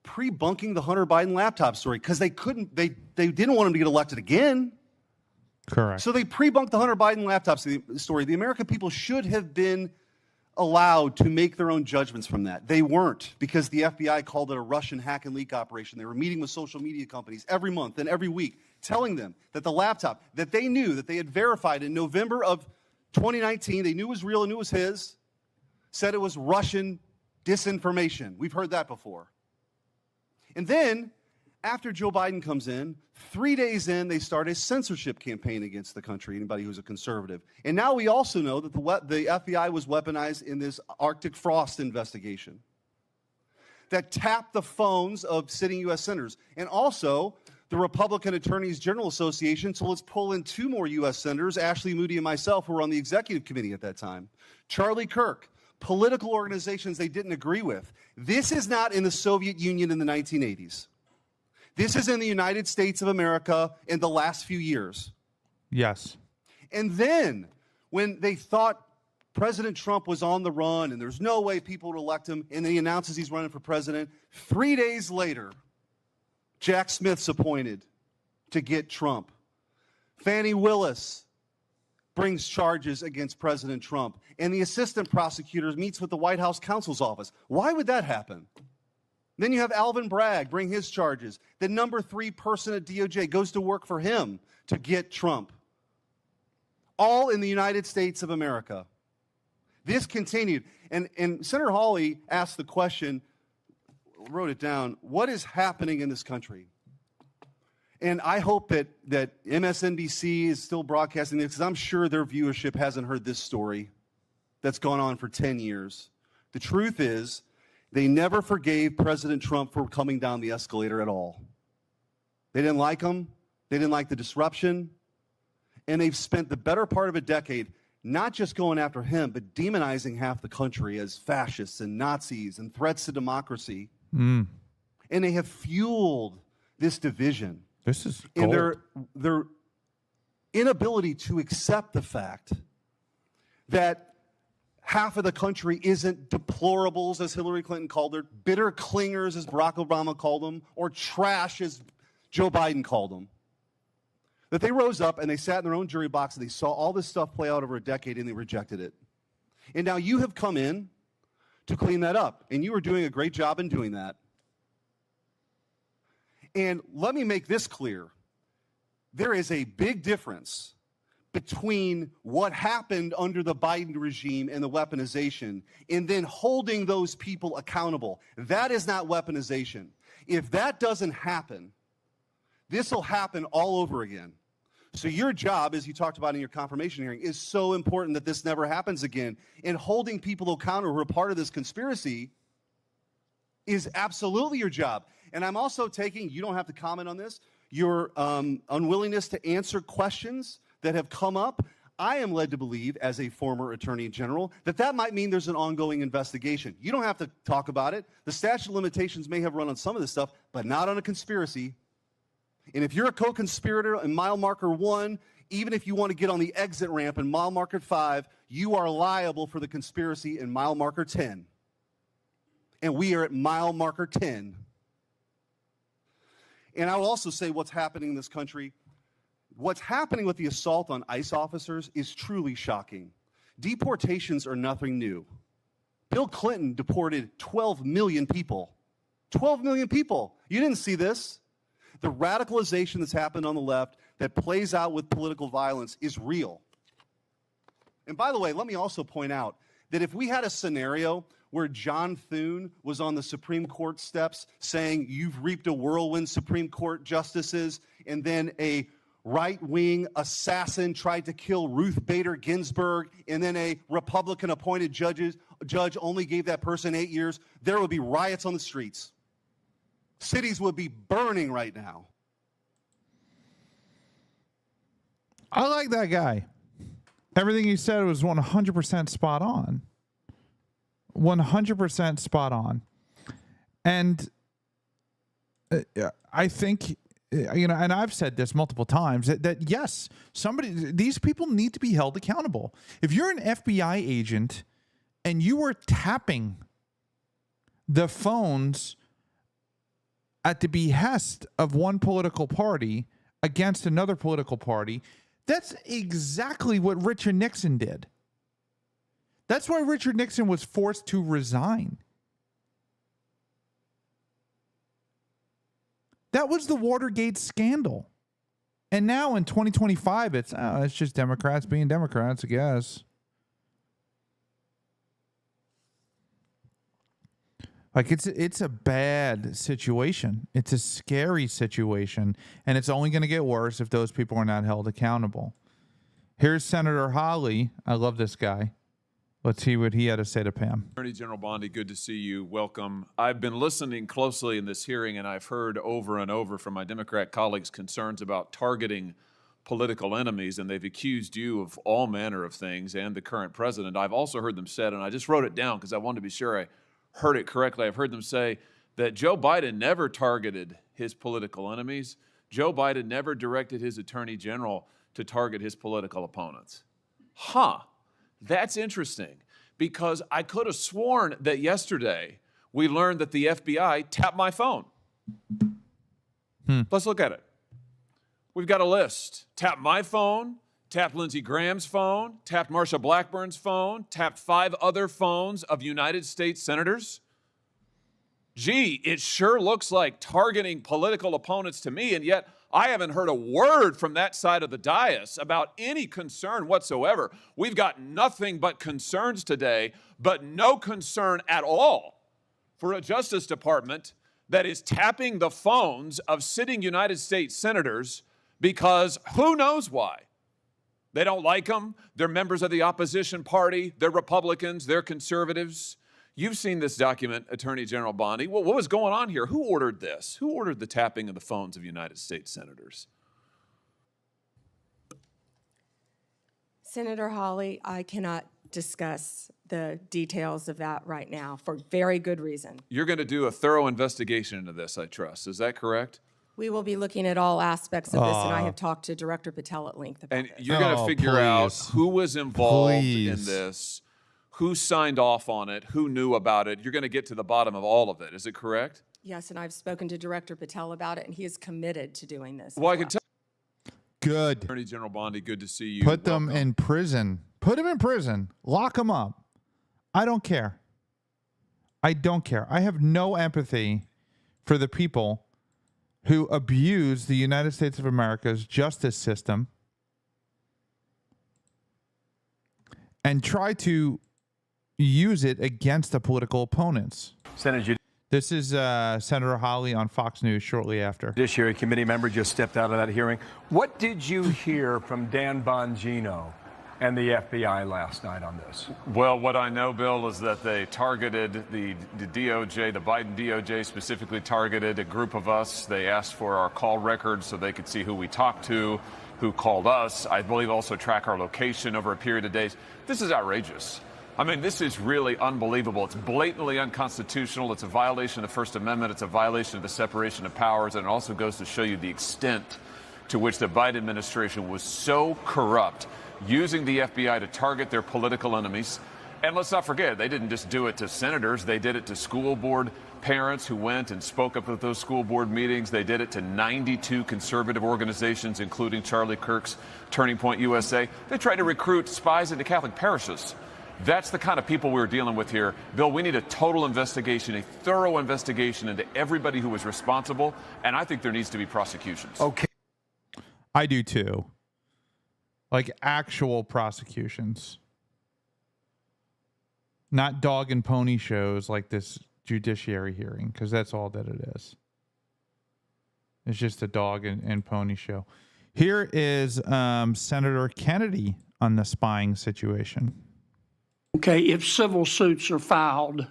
pre-bunking the Hunter Biden laptop story, because they didn't want him to get elected again. Correct. So they pre-bunked the Hunter Biden laptop story. The American people should have been allowed to make their own judgments from that. They weren't, because the FBI called it a Russian hack and leak operation. They were meeting with social media companies every month and every week, telling them that the laptop that they knew, that they had verified in November of 2019, they knew was real and knew was his, said it was Russian disinformation. We've heard that before. And then, after Joe Biden comes in, 3 days in, they start a censorship campaign against the country, anybody who's a conservative. And now we also know that the FBI was weaponized in this Arctic frost investigation that tapped the phones of sitting U.S. senators. And also, the Republican Attorneys General Association, so let's pull in 2 more U.S. senators, Ashley Moody and myself, who were on the executive committee at that time. Charlie Kirk, political organizations they didn't agree with. This is not in the Soviet Union in the 1980s. This is in the United States of America in the last few years. Yes. And then, when they thought President Trump was on the run and there's no way people would elect him, and then he announces he's running for president, 3 days later, Jack Smith's appointed to get Trump. Fani Willis brings charges against President Trump, and the assistant prosecutor meets with the White House counsel's office. Why would that happen? Then you have Alvin Bragg bring his charges. The number 3 person at DOJ goes to work for him to get Trump. All in the United States of America. This continued. And Senator Hawley asked the question, wrote it down, what is happening in this country? And I hope that MSNBC is still broadcasting this, because I'm sure their viewership hasn't heard this story that's gone on for 10 years. The truth is, they never forgave President Trump for coming down the escalator at all. They didn't like him. They didn't like the disruption. And they've spent the better part of a decade not just going after him, but demonizing half the country as fascists and Nazis and threats to democracy. And they have fueled this division. This is gold. gold. And their inability to accept the fact that half of the country isn't deplorables, as Hillary Clinton called her, bitter clingers, as Barack Obama called them, or trash, as Joe Biden called them. That they rose up and they sat in their own jury box and they saw all this stuff play out over a decade and they rejected it. And now you have come in to clean that up, and you are doing a great job in doing that. And let me make this clear. There is a big difference between what happened under the Biden regime and the weaponization and then holding those people accountable. That is not weaponization. If that doesn't happen, this will happen all over again. So your job, as you talked about in your confirmation hearing, is so important that this never happens again. And holding people accountable who are part of this conspiracy is absolutely your job. And I'm also taking, you don't have to comment on this, your unwillingness to answer questions that have come up. I am led to believe, as a former attorney general, that might mean there's an ongoing investigation. You don't have to talk about it. The statute of limitations may have run on some of this stuff, but not on a conspiracy. And if you're a co-conspirator in mile marker 1, even if you want to get on the exit ramp in mile marker 5, you are liable for the conspiracy in mile marker 10. And we are at mile marker 10. And I will also say what's happening in this country. What's happening with the assault on ICE officers is truly shocking. Deportations are nothing new. Bill Clinton deported 12 million people. 12 million people. You didn't see this. The radicalization that's happened on the left that plays out with political violence is real. And by the way, let me also point out that if we had a scenario where John Thune was on the Supreme Court steps saying, you've reaped a whirlwind, Supreme Court justices, and then a right-wing assassin tried to kill Ruth Bader Ginsburg, and then a Republican-appointed judge only gave that person 8 years, there would be riots on the streets. Cities would be burning right now. I like that guy. Everything he said was 100% spot on. 100% spot on. And I think, and I've said this multiple times, that yes, these people need to be held accountable. If you're an FBI agent and you were tapping the phones at the behest of one political party against another political party, that's exactly what Richard Nixon did. That's why Richard Nixon was forced to resign. That was the Watergate scandal. And now in 2025, it's just Democrats being Democrats, I guess. Like, it's a bad situation. It's a scary situation. And it's only going to get worse if those people are not held accountable. Here's Senator Hawley. I love this guy. Let's see what he had to say to Pam. Attorney General Bondi, good to see you. Welcome. I've been listening closely in this hearing, and I've heard over and over from my Democrat colleagues concerns about targeting political enemies, and they've accused you of all manner of things and the current president. I've also heard them said, and I just wrote it down because I wanted to be sure I heard it correctly. I've heard them say that Joe Biden never targeted his political enemies. Joe Biden never directed his attorney general to target his political opponents. That's interesting, because I could have sworn that yesterday we learned that the FBI tapped my phone. Let's look at it. We've got a list. Tapped my phone, tapped Lindsey Graham's phone, tapped Marsha Blackburn's phone, tapped 5 other phones of United States senators. gee, it sure looks like targeting political opponents to me, and yet I haven't heard a word from that side of the dais about any concern whatsoever. We've got nothing but concerns today, but no concern at all for a Justice Department that is tapping the phones of sitting United States senators because who knows why. They don't like them. They're members of the opposition party. They're Republicans. They're conservatives. You've seen this document, Attorney General Bondi. Well, what was going on here? Who ordered this? Who ordered the tapping of the phones of United States senators? Senator Hawley, I cannot discuss the details of that right now for very good reason. You're going to do a thorough investigation into this, I trust. Is that correct? We will be looking at all aspects of this, and I have talked to Director Patel at length about and this. you're going to figure out who was involved in this, who signed off on it, who knew about it. You're going to get to the bottom of all of it. Is it correct? Yes, and I've spoken to Director Patel about it, and he is committed to doing this. Well, I can tell. Good. Attorney General Bondi, good to see you. Put them in prison. Put them in prison. Lock them up. I don't care. I don't care. I have no empathy for the people who abuse the United States of America's justice system and try to use it against the political opponents. This is Senator Hawley on Fox News shortly after. Judiciary Committee member just stepped out of that hearing. What did you hear from Dan Bongino and the FBI last night on this? Well, what I know, Bill, is that they targeted the DOJ, the Biden DOJ specifically targeted a group of us. They asked for our call records so they could see who we talked to, who called us. I believe also track our location over a period of days. This is outrageous. I mean, this is really unbelievable. It's blatantly unconstitutional. It's a violation of the First Amendment. It's a violation of the separation of powers. And it also goes to show you the extent to which the Biden administration was so corrupt, using the FBI to target their political enemies. And let's not forget, they didn't just do it to senators. They did it to school board parents who went and spoke up at those school board meetings. They did it to 92 conservative organizations, including Charlie Kirk's Turning Point USA. They tried to recruit spies into Catholic parishes. That's the kind of people we're dealing with here. Bill, we need a total investigation, a thorough investigation into everybody who was responsible, and I think there needs to be prosecutions. Okay. I do too. Like actual prosecutions. Not dog and pony shows like this judiciary hearing, because that's all that it is. It's just a dog and pony show. Here is Senator Kennedy on the spying situation. Okay, if civil suits are filed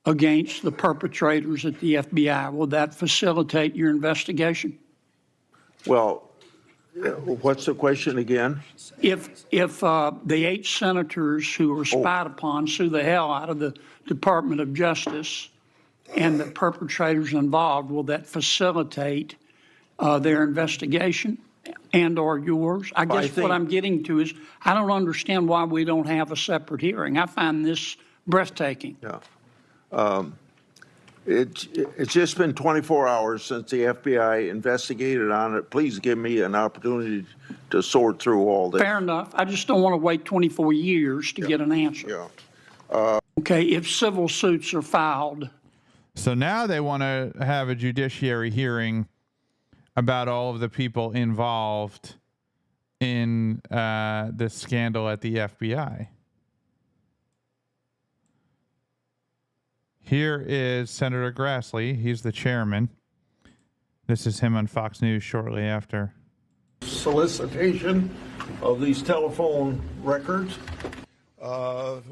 against the perpetrators at the FBI, will that facilitate your investigation? Well, what's the question again? If the 8 senators who were spied upon sue the hell out of the Department of Justice and the perpetrators involved, will that facilitate their investigation and or yours? I guess what I'm getting to is I don't understand why we don't have a separate hearing. I find this breathtaking. Yeah. It's just been 24 hours since the FBI investigated on it. Please give me an opportunity to sort through all this. Fair enough. I just don't want to wait 24 years to get an answer. Yeah. Okay, if civil suits are filed. So now they want to have a judiciary hearing about all of the people involved in this scandal at the FBI. Here is Senator Grassley. He's the chairman. This is him on Fox News shortly after. Solicitation of these telephone records,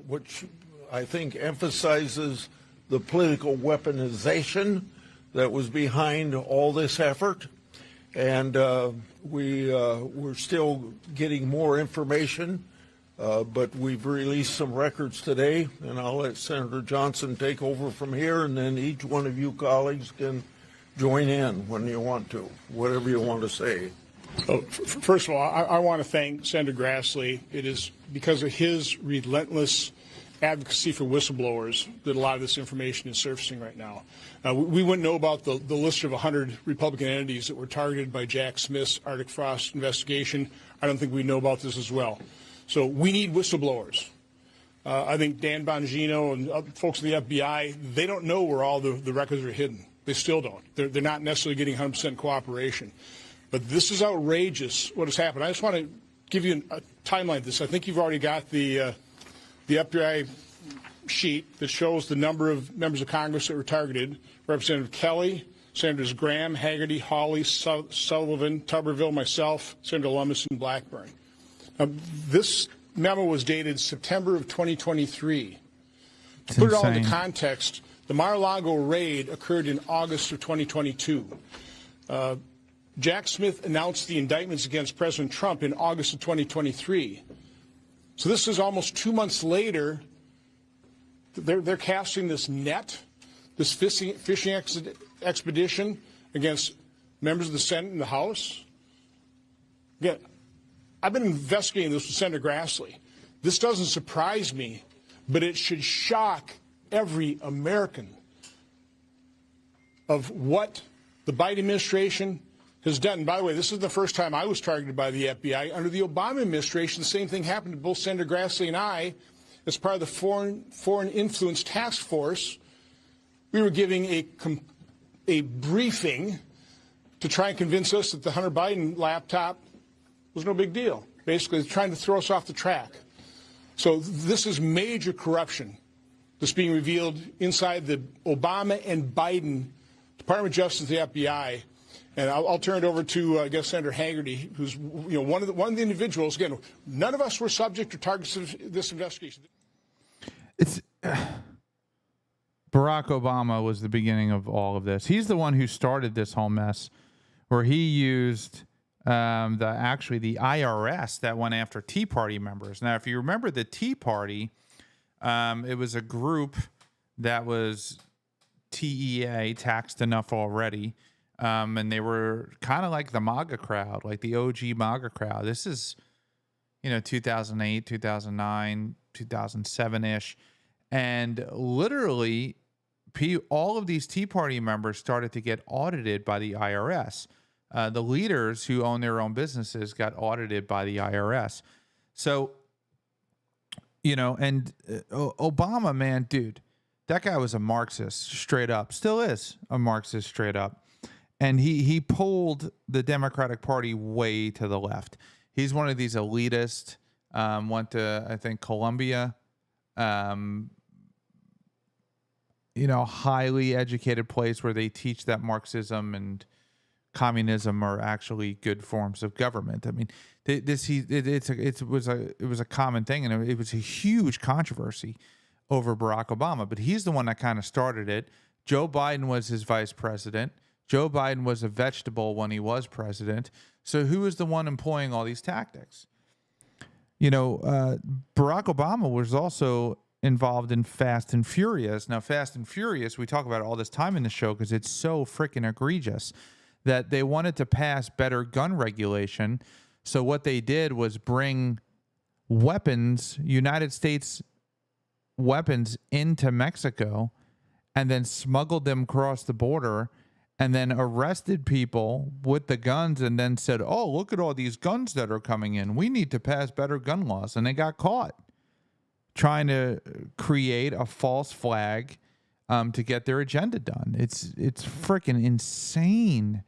which I think emphasizes the political weaponization that was behind all this effort. And we're still getting more information. But we've released some records today, and I'll let Senator Johnson take over from here, and then each one of you colleagues can join in when you want to, whatever you want to say. Oh, first of all, I want to thank Senator Grassley. It is because of his relentless advocacy for whistleblowers that a lot of this information is surfacing right now. We wouldn't know about the list of 100 Republican entities that were targeted by Jack Smith's Arctic Frost investigation. I don't think we know about this as well. So we need whistleblowers. I think Dan Bongino and other folks in the FBI, they don't know where all the records are hidden. They still don't. They're not necessarily getting 100% cooperation. But this is outrageous what has happened. I just want to give you a timeline of this. I think you've already got the FBI sheet that shows the number of members of Congress that were targeted. Representative Kelly, Senators Graham, Hagerty, Hawley, Sullivan, Tuberville, myself, Senator Lummis, and Blackburn. This memo was dated September of 2023. To put it all into context, the Mar-a-Lago raid occurred in August of 2022. Jack Smith announced the indictments against President Trump in August of 2023. So this is almost 2 months later. They're casting this net, this fishing expedition against members of the Senate and the House. Again, I've been investigating this with Senator Grassley. This doesn't surprise me, but it should shock every American of what the Biden administration has done. And by the way, this is the first time I was targeted by the FBI. Under the Obama administration, the same thing happened to both Senator Grassley and I. As part of the Foreign Influence Task Force, we were giving a briefing to try and convince us that the Hunter Biden laptop was no big deal. Basically, trying to throw us off the track. So this is major corruption that's being revealed inside the Obama and Biden Department of Justice, the FBI. And I'll turn it over to, I guess, Senator Hagerty, who's one of the individuals. Again, none of us were subject to targets of this investigation. It's Barack Obama was the beginning of all of this. He's the one who started this whole mess, where he used the IRS that went after Tea Party members. Now, if you remember the Tea Party, it was a group that was TEA, taxed enough already. And they were kind of like the MAGA crowd, like the OG MAGA crowd. This is, 2008, 2009, 2007-ish. And literally, all of these Tea Party members started to get audited by the IRS. The leaders who own their own businesses got audited by the IRS. So, and Obama, man, dude, that guy was a Marxist straight up. Still is a Marxist straight up. And he pulled the Democratic Party way to the left. He's one of these elitists, went to, I think, Columbia, highly educated place where they teach that Marxism and communism are actually good forms of government. I mean, it was a common thing, and it was a huge controversy over Barack Obama. But he's the one that kind of started it. Joe Biden was his vice president. Joe Biden was a vegetable when he was president. So who is the one employing all these tactics? Barack Obama was also involved in Fast and Furious. Now, Fast and Furious, we talk about it all this time in the show because it's so freaking egregious that they wanted to pass better gun regulation. So what they did was bring weapons, United States weapons, into Mexico and then smuggled them across the border and then arrested people with the guns and then said, oh, look at all these guns that are coming in. We need to pass better gun laws. And they got caught trying to create a false flag to get their agenda done. It's freaking insane.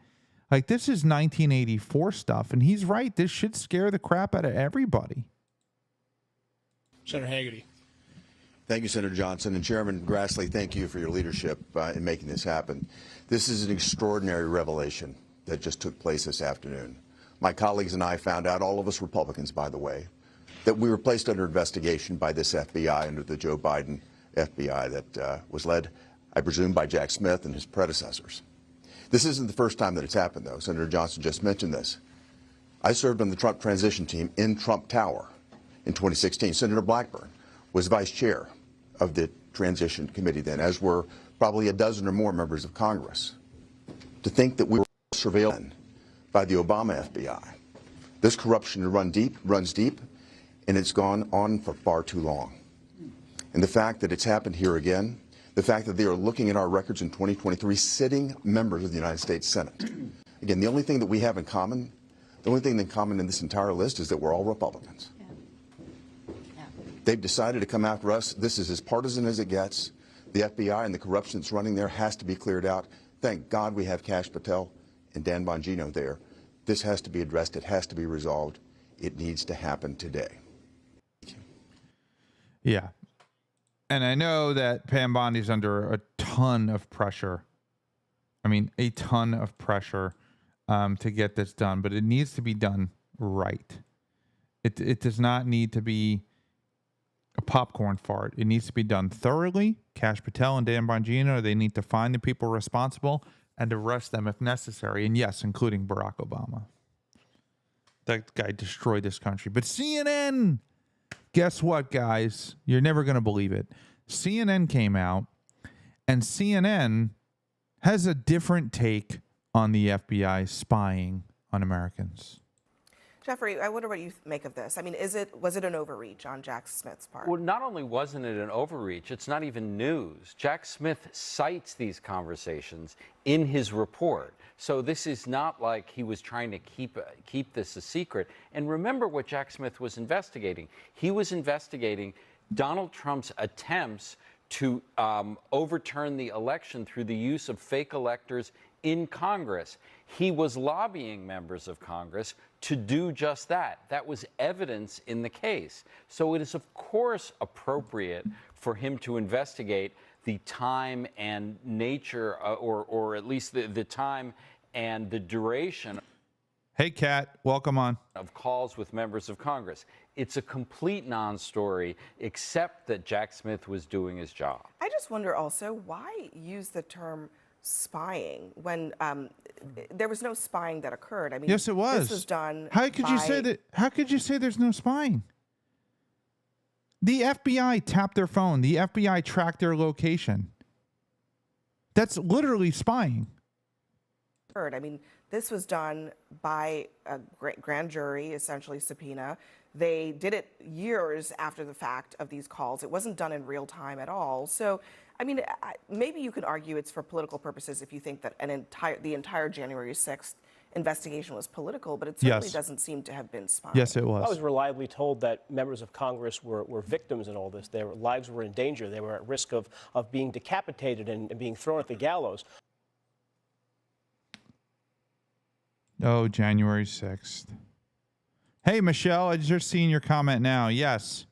Like, this is 1984 stuff. And he's right. This should scare the crap out of everybody. Senator Hagerty. Thank you, Senator Johnson. And Chairman Grassley, thank you for your leadership in making this happen. This is an extraordinary revelation that just took place this afternoon. My colleagues and I found out, all of us Republicans, by the way, that we were placed under investigation by this FBI, under the Joe Biden FBI that was led, I presume, by Jack Smith and his predecessors. This isn't the first time that it's happened, though. Senator Johnson just mentioned this. I served on the Trump transition team in Trump Tower in 2016. Senator Blackburn was vice chair of the transition committee then, as were probably a dozen or more members of Congress. To think that we were surveilled by the Obama FBI. This corruption runs deep, and it's gone on for far too long. And the fact that it's happened here again, the fact that they are looking at our records in 2023, sitting members of the United States Senate. Again, the only thing that we have in common, the only thing in common in this entire list is that we're all Republicans. They've decided to come after us. This is as partisan as it gets. The FBI and the corruption that's running there has to be cleared out. Thank God we have Kash Patel and Dan Bongino there. This has to be addressed. It has to be resolved. It needs to happen today. Yeah. And I know that Pam Bondi's under a ton of pressure. I mean, a ton of pressure to get this done, but it needs to be done right. It does not need to be a popcorn fart. It needs to be done thoroughly. Kash Patel and Dan Bongino, they need to find the people responsible and arrest them if necessary. And yes, including Barack Obama. That guy destroyed this country. But CNN, guess what, guys? You're never going to believe it. CNN came out, and CNN has a different take on the FBI spying on Americans. Jeffrey, I wonder what you make of this. I mean, was it an overreach on Jack Smith's part? Well, not only wasn't it an overreach, it's not even news. Jack Smith cites these conversations in his report. So this is not like he was trying to keep this a secret. And remember what Jack Smith was investigating. He was investigating Donald Trump's attempts to overturn the election through the use of fake electors in Congress. He was lobbying members of Congress to do just that. That was evidence in the case. So it is, of course, appropriate for him to investigate the time and nature, or at least the time and the duration. Hey, Kat, welcome on. Of calls with members of Congress. It's a complete non-story, except that Jack Smith was doing his job. I just wonder also, why use the term spying when there was no spying that occurred? I mean, yes, it was. This was done. How could you say that? How could you say there's no spying? The FBI tapped their phone. The FBI tracked their location. That's literally spying. I mean, this was done by a grand jury, essentially subpoena. They did it years after the fact of these calls. It wasn't done in real time at all. So, I mean, maybe you could argue it's for political purposes if you think that the entire January 6th investigation was political, but it certainly doesn't seem to have been spying. Yes, it was. I was reliably told that members of Congress were victims in all this. Their lives were in danger. They were at risk of being decapitated and being thrown at the gallows. Oh, January 6th. Hey, Michelle, I just seen your comment now. Yes,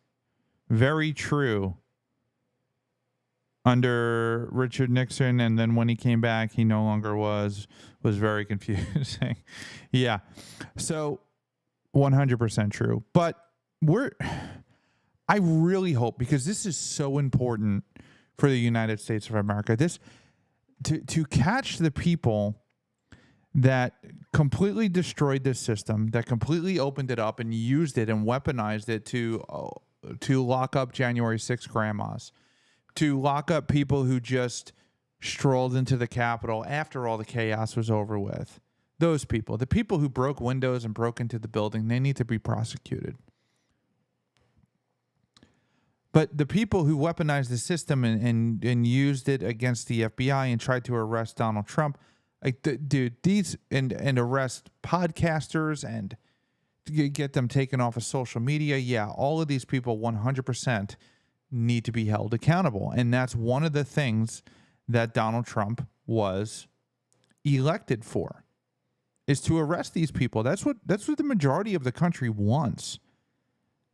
very true. Under Richard Nixon, and then when he came back, he no longer was very confusing. Yeah, so 100% true. But I really hope, because this is so important for the United States of America, this to catch the people that completely destroyed this system, that completely opened it up and used it and weaponized it to lock up January 6th grandmas, to lock up people who just strolled into the Capitol after all the chaos was over with. Those people, the people who broke windows and broke into the building, they need to be prosecuted. But the people who weaponized the system and used it against the FBI and tried to arrest Donald Trump, dude, these and arrest podcasters and get them taken off of social media. Yeah, all of these people 100% need to be held accountable. And that's one of the things that Donald Trump was elected for, is to arrest these people. That's what the majority of the country wants.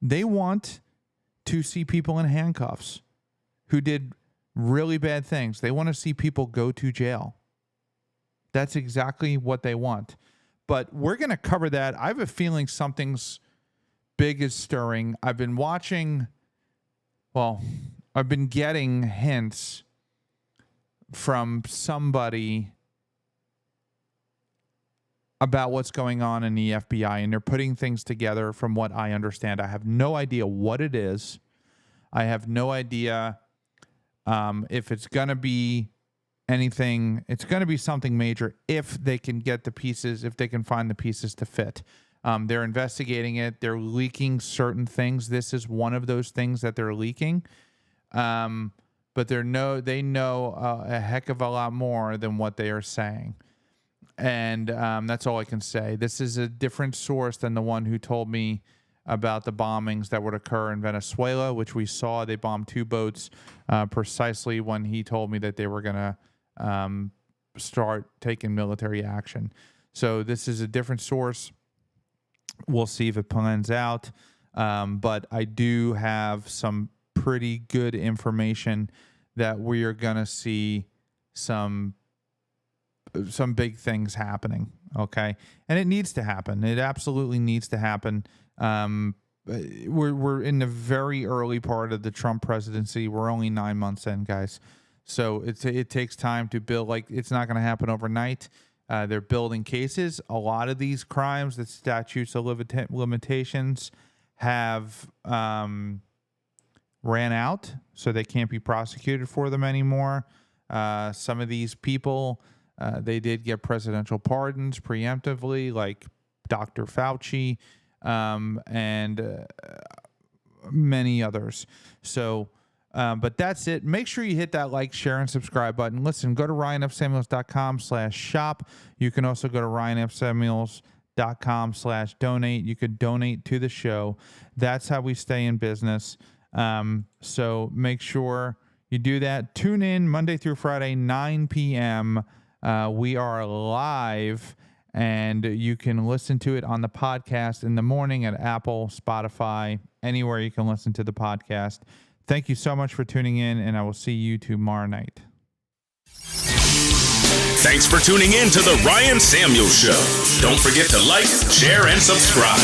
They want to see people in handcuffs who did really bad things. They want to see people go to jail. That's exactly what they want. But we're going to cover that. I have a feeling something's big is stirring. I've been getting hints from somebody about what's going on in the FBI, and they're putting things together from what I understand. I have no idea what it is. I have no idea if it's going to be anything. It's going to be something major if they can get the pieces, if they can find the pieces to fit. They're investigating it. They're leaking certain things. This is one of those things that they're leaking. But they know a heck of a lot more than what they are saying. And that's all I can say. This is a different source than the one who told me about the bombings that would occur in Venezuela, which we saw. They bombed 2 boats precisely when he told me that they were going to start taking military action. So this is a different source. We'll see if it plans out. But I do have some pretty good information that we are going to see some big things happening. Okay. And it needs to happen. It absolutely needs to happen. We're in the very early part of the Trump presidency. We're only 9 months in, guys. So it takes time to build. Like, it's not going to happen overnight. They're building cases. A lot of these crimes, the statutes of limitations have ran out, so they can't be prosecuted for them anymore. Some of these people, they did get presidential pardons preemptively, like Dr. Fauci and many others. So, but that's it. Make sure you hit that like, share, and subscribe button. Listen, go to ryanfsamuels.com/shop. You can also go to ryanfsamuels.com/donate. You could donate to the show. That's how we stay in business. So make sure you do that. Tune in Monday through Friday, 9 p.m. We are live, and you can listen to it on the podcast in the morning at Apple, Spotify, anywhere you can listen to the podcast. Thank you so much for tuning in, and I will see you tomorrow night. Thanks for tuning in to The Ryan Samuels Show. Don't forget to like, share, and subscribe.